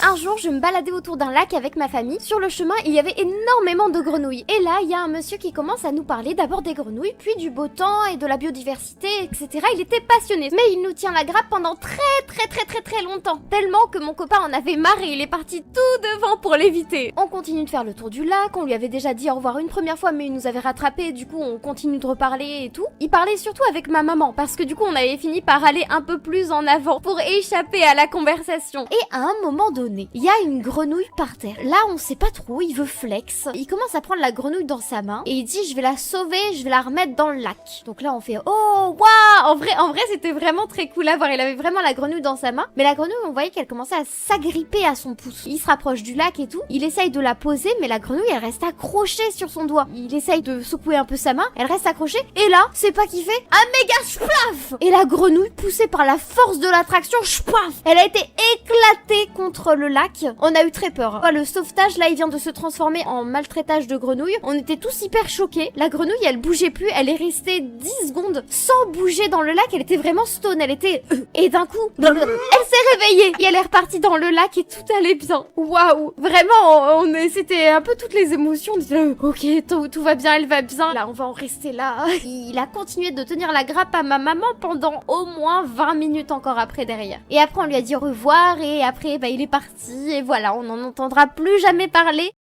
Un jour, je me baladais autour d'un lac avec ma famille. Sur le chemin, il y avait énormément de grenouilles. Et là, il y a un monsieur qui commence à nous parler d'abord des grenouilles, puis du beau temps et de la biodiversité, etc. Il était passionné. Mais il nous tient la grappe pendant très longtemps. Tellement que mon copain en avait marre et il est parti tout devant pour l'éviter. On continue de faire le tour du lac. On lui avait déjà dit au revoir une première fois, mais il nous avait rattrapé. Du coup, on continue de reparler et tout. Il parlait surtout avec ma maman, parce que du coup, on avait fini par aller un peu plus en avant pour échapper à la conversation. Et à un moment donné, il y a une grenouille par terre. Là, on sait pas trop, il veut flex. Il commence à prendre la grenouille dans sa main et il dit je vais la sauver, je vais la remettre dans le lac. Donc là, on fait oh waouh. En vrai, c'était vraiment très cool à voir. Il avait vraiment la grenouille dans sa main, mais la grenouille, on voyait qu'elle commençait à s'agripper à son pouce. Il se rapproche du lac et tout. Il essaye de la poser, mais la grenouille, elle reste accrochée sur son doigt. Il essaye de secouer un peu sa main, elle reste accrochée. Et là, c'est pas qui fait un méga splaf. Et la grenouille, poussée par la force de l'attraction, splaf, elle a été éclatée contre le lac. On a eu très peur. Le sauvetage, là, il vient de se transformer en maltraitage de grenouille. On était tous hyper choqués. La grenouille, elle bougeait plus. Elle est restée 10 secondes sans bouger dans le lac. Elle était vraiment stone. Elle était... Et d'un coup, elle s'est réveillée. Et elle est repartie dans le lac et tout allait bien. Waouh. Vraiment, c'était un peu toutes les émotions. On disait, ok, tout va bien, elle va bien. Là, on va en rester là. Il a continué de tenir la grappe à ma maman pendant au moins 20 minutes encore après derrière. Et après, on lui a dit au revoir. Et après, il est parti. Et voilà, on n'en entendra plus jamais parler.